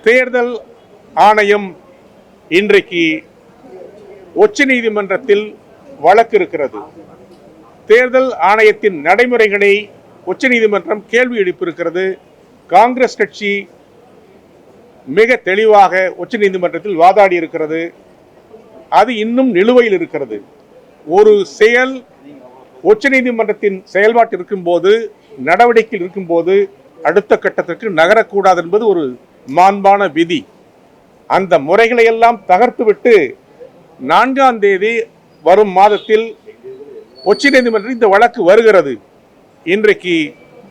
தேர்தல் ஆணையம் இன்றைக்கு உச்சநீதிமன்றத்தில் வழக்கு இருக்கிறது. தேர்தல் ஆணையத்தின் நடைமுறைகளை உச்சநீதிமன்றம் கேள்வி எழுப்பியிருக்கிறது. காங்கிரஸ் கட்சி மிக தெளிவாக உச்சநீதிமன்றத்தில் வாதாடி இருக்கிறது. அது இன்னும் நிலுவையில் இருக்கிறது. ஒரு செயல் உச்சநீதிமன்றத்தின் செயல்பாட்டில் இருக்கும்போது, நடவடிக்கையில் இருக்கும்போது அடுத்த கட்டத்திற்கு நகரக்கூடாது என்பது ஒரு மாண்பான விதி. அந்த முறைகளை எல்லாம் தகர்த்துவிட்டு 4ஆம் தேதி வரும் மாதத்தில் உச்சநீதிமன்றத்தில் இந்த வழக்கு வருகிறது. இன்றைக்கு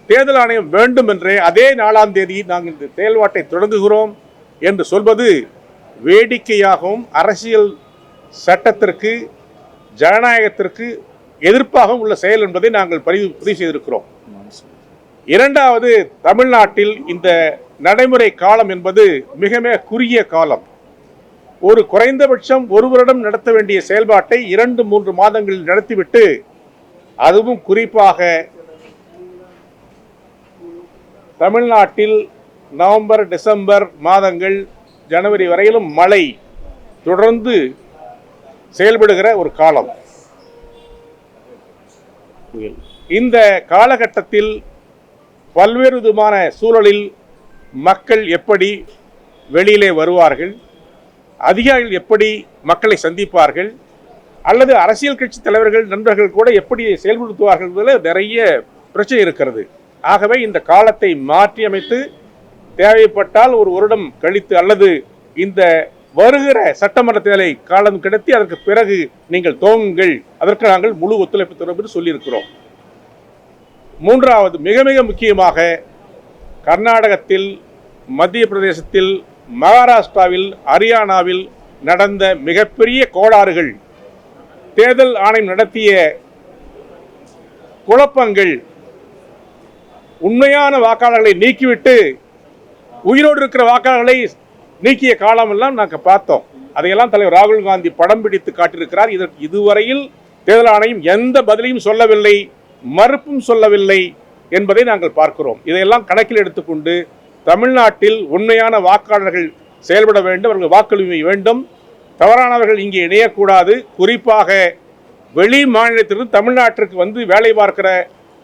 தேர்தல் ஆணையம் வேண்டும் என்றே அதே 4ஆம் தேதி நாங்கள் இந்த செயல்பாட்டை தொடங்குகிறோம் என்று சொல்வது வேடிக்கையாகவும் அரசியல் சட்டத்திற்கு ஜனநாயகத்திற்கு எதிர்ப்பாகவும் உள்ள செயல் என்பதை நாங்கள் பதிவு செய்திருக்கிறோம். இரண்டாவது, தமிழ்நாட்டில் இந்த நடைமுறை காலம் என்பது மிக மிக குறுகிய காலம். ஒரு குறைந்தபட்சம் ஒரு வருடம் நடத்த வேண்டிய செயல்பாட்டை 2-3 மாதங்களில் நடத்திவிட்டு, அதுவும் குறிப்பாக தமிழ்நாட்டில் நவம்பர் டிசம்பர் மாதங்கள் ஜனவரி வரையிலும் மழை தொடர்ந்து செயல்படுகிற ஒரு காலம். இந்த காலகட்டத்தில் பல்வேறு விதமான சூழலில் மக்கள் எப்படி வெளியிலே வருவார்கள், அதிகாரிகள் எப்படி மக்களை சந்திப்பார்கள், அல்லது அரசியல் கட்சி தலைவர்கள் நண்பர்கள் கூட எப்படி செயல்படுத்துவார்கள் என்பதில் நிறைய பிரச்சனை இருக்கிறது. ஆகவே இந்த காலத்தை மாற்றி அமைத்து தேவைப்பட்டால் ஒரு வருடம் கழித்து அல்லது இந்த வருகிற சட்டமன்ற தேர்தலை காலம் கிடத்தி அதற்கு பிறகு நீங்கள் துவங்குங்கள், அதற்கு நாங்கள் முழு ஒத்துழைப்பு தரும் என்று சொல்லியிருக்கிறோம். மூன்றாவது, மிக மிக முக்கியமாக கர்நாடகத்தில், மத்திய பிரதேசத்தில், மகாராஷ்டிராவில், ஹரியானாவில் நடந்த மிகப்பெரிய கோளாறுகள், தேர்தல் ஆணையம் நடத்திய குழப்பங்கள், உண்மையான வாக்காளர்களை நீக்கிவிட்டு உயிரோடு இருக்கிற வாக்காளர்களை நீக்கிய காலமெல்லாம் நாங்கள் பார்த்தோம். அதையெல்லாம் தலைவர் ராகுல் காந்தி படம் பிடித்து காட்டியிருக்கிறார். இதற்கு இதுவரையில் தேர்தல் ஆணையம் எந்த பதிலையும் சொல்லவில்லை, மறுப்பும் சொல்லவில்லை என்பதை நாங்கள் பார்க்கிறோம். இதையெல்லாம் கணக்கில் எடுத்துக்கொண்டு தமிழ்நாட்டில் உண்மையான வாக்காளர்கள் செயல்பட வேண்டும், அவர்கள் வாக்குரிமை வேண்டும், தவறானவர்கள் இங்கே இணையக்கூடாது. குறிப்பாக வெளி மாநிலத்திலிருந்து தமிழ்நாட்டிற்கு வந்து வேலை பார்க்கிற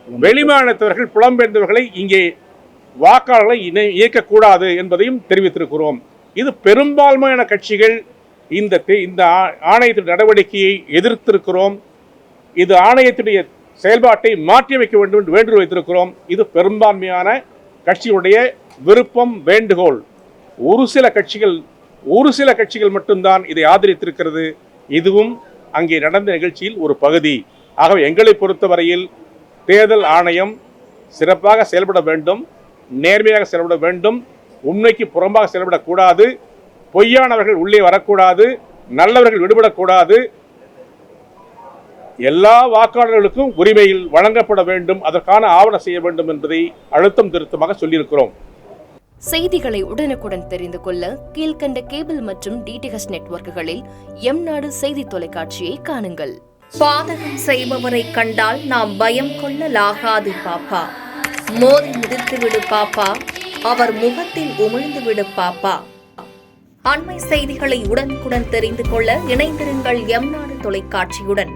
வெளி மாநிலத்தவர்கள், புலம்பெயர்ந்தவர்களை இங்கே வாக்காளர்களை இயக்கக்கூடாது என்பதையும் தெரிவித்திருக்கிறோம். இது பெரும்பான்மையான கட்சிகள் இந்த ஆணையத்தின் நடவடிக்கையை எதிர்த்திருக்கிறோம். இது ஆணையத்துடைய செயல்பாட்டை மாற்றியமைக்க வேண்டும் என்று வேண்டுகோள் வைத்திருக்கிறோம். இது பெரும்பான்மையான கட்சியுடைய விருப்பம், வேண்டுகோள். ஒரு சில கட்சிகள் மட்டும்தான் இதை ஆதரித்திருக்கிறது. இதுவும் அங்கே நடந்த நிகழ்ச்சியில் ஒரு பகுதி. ஆகவே எங்களை பொறுத்தவரையில் தேர்தல் ஆணையம் சிறப்பாக செயல்பட வேண்டும், நேர்மையாக செயல்பட வேண்டும், உண்மைக்கு புறம்பாக செயல்படக்கூடாது, பொய்யானவர்கள் உள்ளே வரக்கூடாது, நல்லவர்கள் விடுபடக்கூடாது, எல்லா வாக்காளர்களுக்கும் உரிமையில் வழங்கப்பட வேண்டும், அதற்கான ஆவணம் செய்ய வேண்டும் என்பதை அழுத்தம் திருத்தமாக சொல்லியிருக்கிறோம். செய்திகளை உடனுக்குடன் தெரிந்து கொள்ள கீழ்கண்ட கேபிள் மற்றும் டிடிஎச் நெட்வொர்க்குகளில் எம்நாடு செய்தி தொலைக்காட்சியை காணுங்கள். பாதகம் செய்பவரை கண்டால் நாம் பயம் கொள்ளலாகாது பாப்பா. மோதி மிதித்து விடு பாப்பா, அவர் முகத்தில் உமிழ்ந்து விடு பாப்பா. அண்மை செய்திகளை உடனுக்குடன் தெரிந்து கொள்ள இணைந்திருங்கள் எம்நாடு தொலைக்காட்சியுடன்.